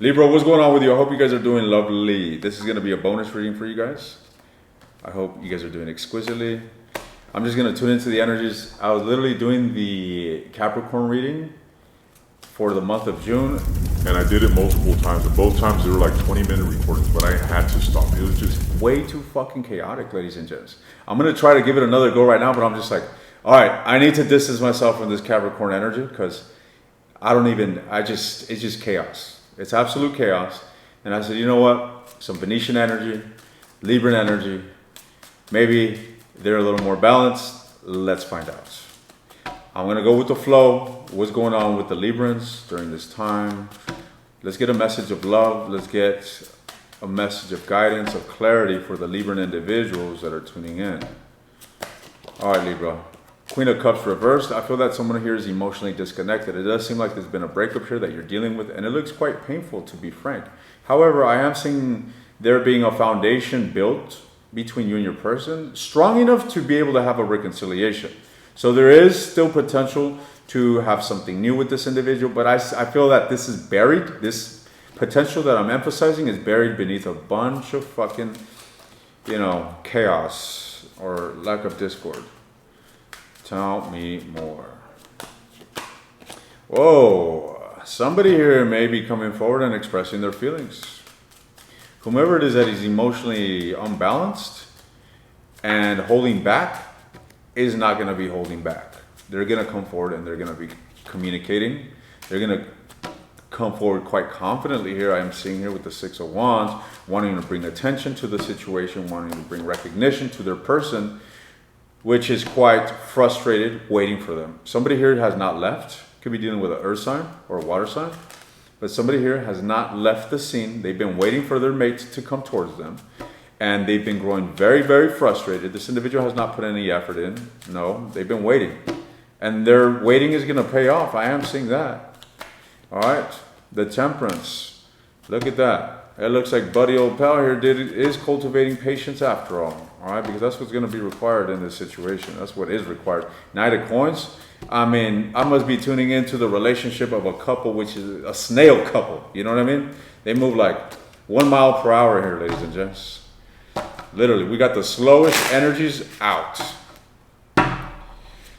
Libra, what's going on with you? I hope you guys are doing lovely. This is going to be a bonus reading for you guys. I hope you guys are doing exquisitely. I'm just going to tune into the energies. I was literally doing the Capricorn reading for the month of June. And I did it multiple times, and both times they were like 20-minute recordings, but I had to stop. It was just way too fucking chaotic, ladies and gents. I'm going to try to give it another go right now, but I'm just like, all right, I need to distance myself from this Capricorn energy because it's just chaos. It's absolute chaos. And I said, you know what? Some Venetian energy, Libran energy. Maybe they're a little more balanced. Let's find out. I'm going to go with the flow. What's going on with the Librans during this time? Let's get a message of love. Let's get a message of guidance, of clarity for the Libran individuals that are tuning in. All right, Libra. Queen of Cups reversed. I feel that someone here is emotionally disconnected. It does seem like there's been a breakup here that you're dealing with, and it looks quite painful, to be frank. However, I am seeing there being a foundation built between you and your person, strong enough to be able to have a reconciliation. So there is still potential to have something new with this individual, but I feel that this is buried. This potential that I'm emphasizing is buried beneath a bunch of fucking, chaos or lack of discord. Tell me more. Whoa, somebody here may be coming forward and expressing their feelings. Whomever it is that is emotionally unbalanced and holding back is not going to be holding back. They're going to come forward and they're going to be communicating. They're going to come forward quite confidently here. I am seeing here with the Six of Wands, wanting to bring attention to the situation, wanting to bring recognition to their person, which is quite frustrated, waiting for them. Somebody here has not left. Could be dealing with an earth sign or a water sign. But somebody here has not left the scene. They've been waiting for their mate to come towards them. And they've been growing very, very frustrated. This individual has not put any effort in. No, they've been waiting. And their waiting is going to pay off. I am seeing that. All right. The Temperance. Look at that. It looks like Buddy Old Pal here is cultivating patience after all. All right, because that's what's going to be required in this situation. That's what is required. Knight of Coins. I mean, I must be tuning into the relationship of a couple, which is a snail couple. You know what I mean? They move like 1 mile per hour here, ladies and gents. Literally, we got the slowest energies out.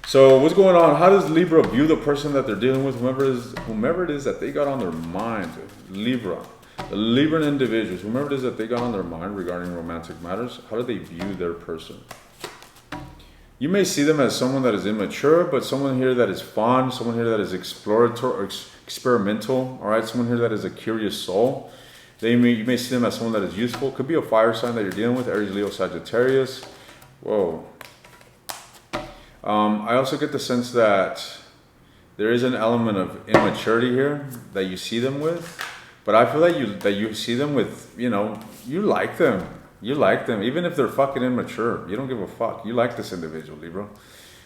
So what's going on? How does Libra view the person that they're dealing with? Whomever it is that they got on their mind, Libra. The Libran individuals, whomever it is that they got on their mind regarding romantic matters, how do they view their person? You may see them as someone that is immature, but someone here that is fun, someone here that is exploratory, experimental, all right? Someone here that is a curious soul. You may see them as someone that is useful. Could be a fire sign that you're dealing with, Aries, Leo, Sagittarius. Whoa. I also get the sense that there is an element of immaturity here that you see them with. But I feel that you see them with, you like them. You like them. Even if they're fucking immature. You don't give a fuck. You like this individual, Libra.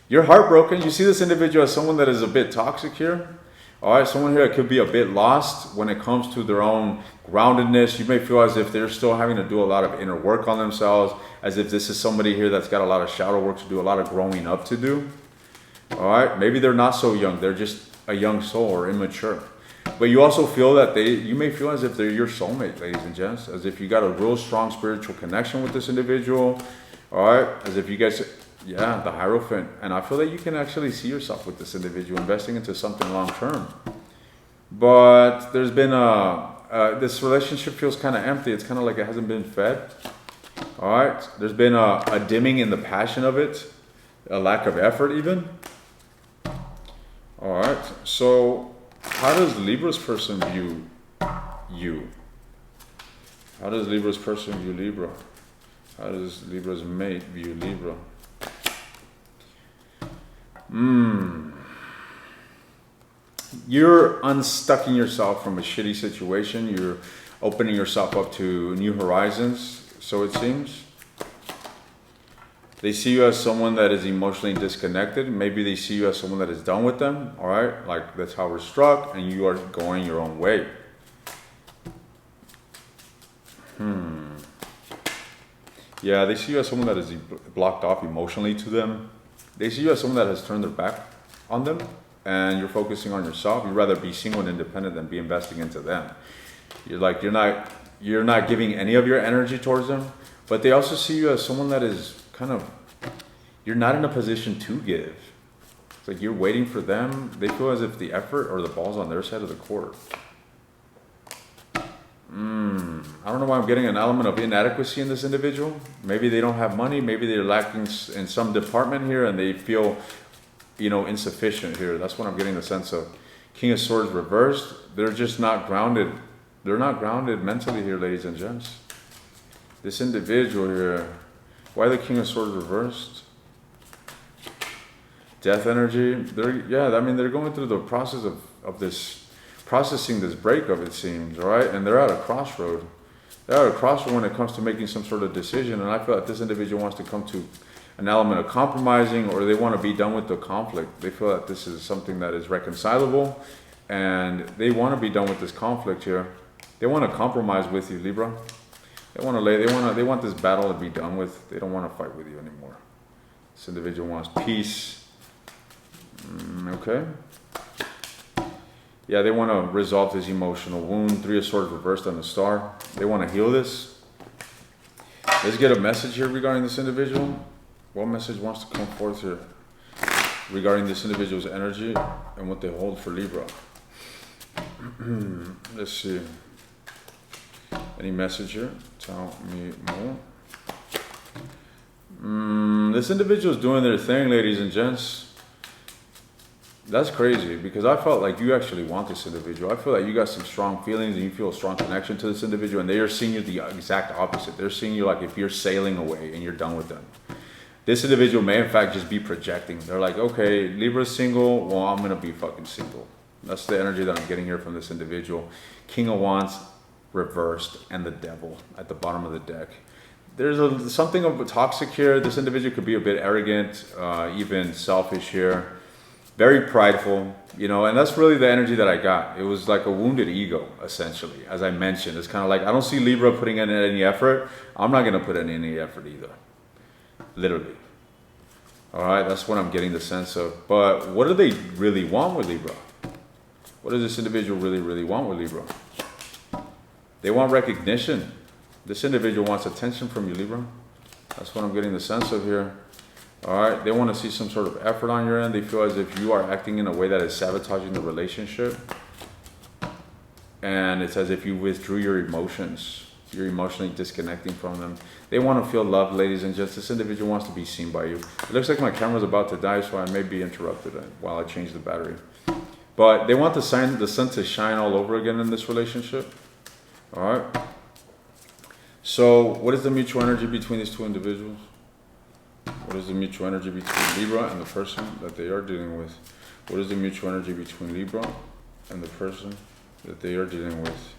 You're heartbroken. You see this individual as someone that is a bit toxic here. All right, someone here that could be a bit lost when it comes to their own groundedness. You may feel as if they're still having to do a lot of inner work on themselves. As if this is somebody here that's got a lot of shadow work to do, a lot of growing up to do. All right, maybe they're not so young. They're just a young soul or immature. But you also feel that you may feel as if they're your soulmate, ladies and gents. As if you got a real strong spiritual connection with this individual. All right. As if you guys, the Hierophant. And I feel that you can actually see yourself with this individual investing into something long term. But there's been this relationship feels kind of empty. It's kind of like it hasn't been fed. All right. There's been a dimming in the passion of it. A lack of effort even. All right. So how does Libra's person view you? How does Libra's person view Libra? How does Libra's mate view Libra? You're unstucking yourself from a shitty situation. You're opening yourself up to new horizons, so it seems. They see you as someone that is emotionally disconnected. Maybe they see you as someone that is done with them. All right, like that's how we're struck, and you are going your own way. Yeah, they see you as someone that is blocked off emotionally to them. They see you as someone that has turned their back on them, and you're focusing on yourself. You'd rather be single and independent than be investing into them. You're not giving any of your energy towards them, but they also see you as someone that is kind of, you're not in a position to give. It's like you're waiting for them. They feel as if the effort or the ball's on their side of the court. I don't know why I'm getting an element of inadequacy in this individual. Maybe they don't have money. Maybe they're lacking in some department here and they feel, insufficient here. That's what I'm getting the sense of. King of Swords reversed. They're just not grounded. They're not grounded mentally here, ladies and gents. This individual here, why the King of Swords reversed? Death energy. They're going through the process of this, processing this breakup, it seems, all right? And they're at a crossroad. They're at a crossroad when it comes to making some sort of decision. And I feel like this individual wants to come to an element of compromising, or they want to be done with the conflict. They feel that this is something that is reconcilable, and they want to be done with this conflict here. They want to compromise with you, Libra. They want this battle to be done with. They don't want to fight with you anymore. This individual wants peace. Okay. Yeah, they want to resolve this emotional wound. 3 of Swords reversed on the star. They want to heal this. Let's get a message here regarding this individual. What message wants to come forth here regarding this individual's energy and what they hold for Libra? Let's see. Any message here? Tell me more. This individual is doing their thing, ladies and gents. That's crazy, because I felt like you actually want this individual. I feel like you got some strong feelings and you feel a strong connection to this individual, and they are seeing you the exact opposite. They're seeing you like if you're sailing away and you're done with them. This individual may in fact just be projecting. They're like, okay, Libra's single, well, I'm gonna be fucking single. That's the energy that I'm getting here from this individual. King of Wands reversed and the Devil at the bottom of the deck. There's something of toxic here. This individual could be a bit arrogant, even selfish here. Very prideful, and that's really the energy that I got. It was like a wounded ego, essentially, as I mentioned. It's kind of like, I don't see Libra putting in any effort. I'm not going to put in any effort either. Literally. All right, that's what I'm getting the sense of. But what do they really want with Libra? What does this individual really, really want with Libra? They want recognition. This individual wants attention from you, Libra. That's what I'm getting the sense of here. All right, they want to see some sort of effort on your end. They feel as if you are acting in a way that is sabotaging the relationship. And it's as if you withdrew your emotions. You're emotionally disconnecting from them. They want to feel loved, ladies and gents. This individual wants to be seen by you. It looks like my camera's about to die, so I may be interrupted while I change the battery. But they want the sun to shine all over again in this relationship. All right. So what is the mutual energy between these two individuals? What is the mutual energy between Libra and the person that they are dealing with? What is the mutual energy between Libra and the person that they are dealing with?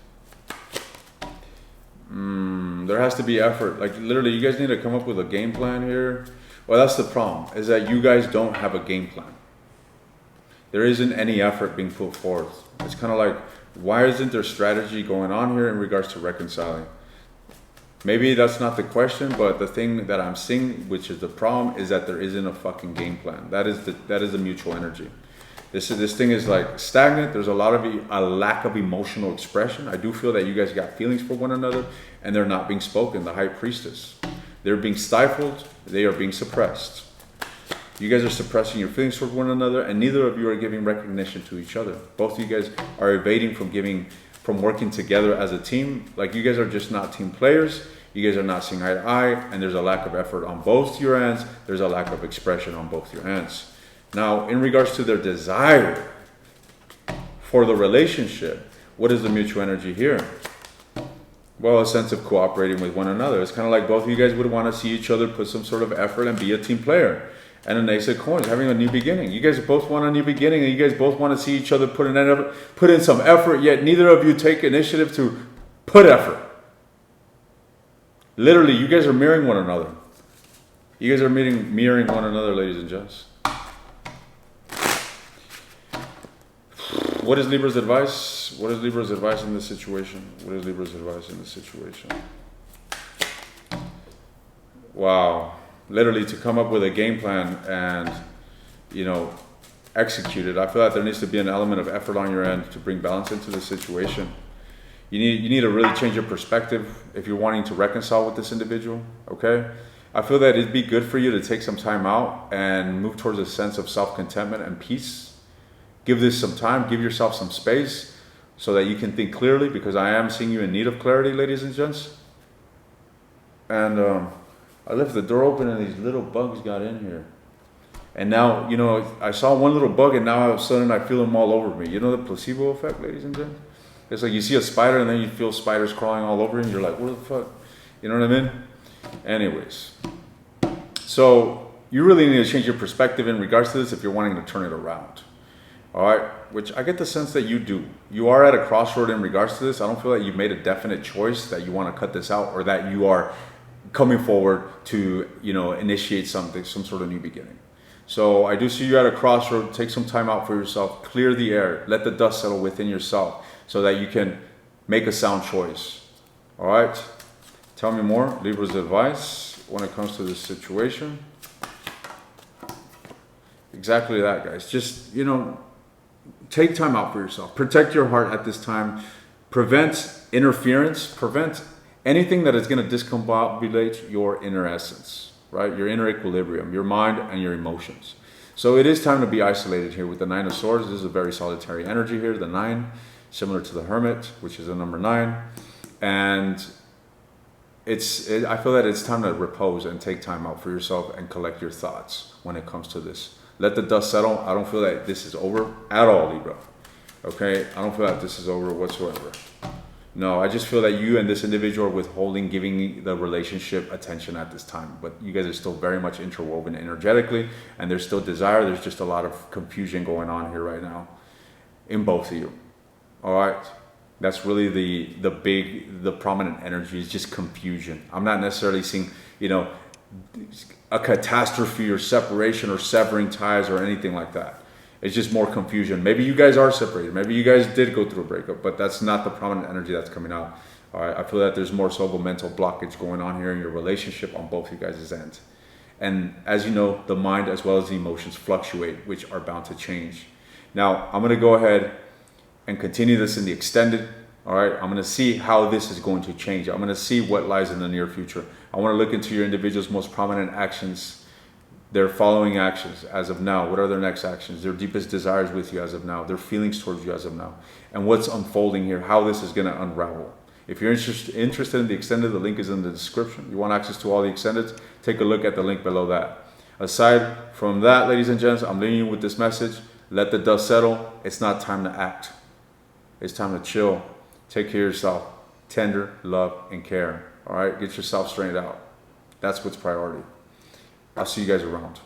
There has to be effort. Like literally, you guys need to come up with a game plan here. Well, that's the problem, is that you guys don't have a game plan. There isn't any effort being put forth. It's kind of like, why isn't there strategy going on here in regards to reconciling? Maybe that's not the question, but the thing that I'm seeing, which is the problem, is that there isn't a fucking game plan. That is the mutual energy. This thing is like stagnant. There's a lack of emotional expression. I do feel that you guys got feelings for one another, and they're not being spoken. The High Priestess, they're being stifled. They are being suppressed. You guys are suppressing your feelings for one another, and neither of you are giving recognition to each other. Both of you guys are evading from working together as a team. Like you guys are just not team players. You guys are not seeing eye to eye, and there's a lack of effort on both your ends. There's a lack of expression on both your ends. Now, in regards to their desire for the relationship, what is the mutual energy here? Well, a sense of cooperating with one another. It's kind of like both of you guys would want to see each other put some sort of effort and be a team player. And an Ace of Coins, having a new beginning. You guys both want a new beginning, and you guys both want to see each other put in some effort, yet neither of you take initiative to put effort. Literally, you guys are mirroring one another. You guys are mirroring one another, ladies and gents. What is Libra's advice? What is Libra's advice in this situation? What is Libra's advice in this situation? Wow. Literally, to come up with a game plan and, execute it. I feel like there needs to be an element of effort on your end to bring balance into the situation. You need to really change your perspective if you're wanting to reconcile with this individual, okay? I feel that it'd be good for you to take some time out and move towards a sense of self-contentment and peace. Give this some time, give yourself some space so that you can think clearly, because I am seeing you in need of clarity, ladies and gents. And I left the door open and these little bugs got in here. And now, you know, I saw one little bug and now all of a sudden I feel them all over me. You know the placebo effect, ladies and gents? It's like you see a spider and then you feel spiders crawling all over you and you're like, what the fuck? You know what I mean? Anyways. So you really need to change your perspective in regards to this if you're wanting to turn it around. All right? Which I get the sense that you do. You are at a crossroad in regards to this. I don't feel that you've made a definite choice that you want to cut this out, or that you are coming forward to, you know, initiate something, some sort of new beginning. So I do see you at a crossroad. Take some time out for yourself. Clear the air. Let the dust settle within yourself so that you can make a sound choice. All right? Tell me more. Libra's advice when it comes to this situation. Exactly that, guys. Just, you know, take time out for yourself. Protect your heart at this time. Prevent interference. Prevent anything that is going to discombobulate your inner essence, right? Your inner equilibrium, your mind and your emotions. So it is time to be isolated here with the Nine of Swords. This is a very solitary energy here, the 9, similar to the Hermit, which is a number 9. And I feel that it's time to repose and take time out for yourself and collect your thoughts when it comes to this. Let the dust settle. I don't feel that this is over at all, Libra. Okay? I don't feel that this is over whatsoever. No, I just feel that you and this individual are withholding giving the relationship attention at this time. But you guys are still very much interwoven energetically, and there's still desire. There's just a lot of confusion going on here right now in both of you. All right? That's really the prominent energy is just confusion. I'm not necessarily seeing, you know, a catastrophe or separation or severing ties or anything like that. It's just more confusion. Maybe you guys are separated. Maybe you guys did go through a breakup, but that's not the prominent energy that's coming out. All right, I feel that there's more so of a mental blockage going on here in your relationship on both you guys' ends. And as you know, the mind as well as the emotions fluctuate, which are bound to change. Now, I'm going to go ahead and continue this in the extended. All right, I'm going to see how this is going to change. I'm going to see what lies in the near future. I want to look into your individual's most prominent actions, their following actions as of now. What are their next actions? Their deepest desires with you as of now. Their feelings towards you as of now. And what's unfolding here, how this is going to unravel. If you're interested in the extended, the link is in the description. You want access to all the extended, take a look at the link below that. Aside from that, ladies and gents, I'm leaving you with this message. Let the dust settle. It's not time to act. It's time to chill. Take care of yourself. Tender love and care. All right? Get yourself straightened out. That's what's priority. I'll see you guys around.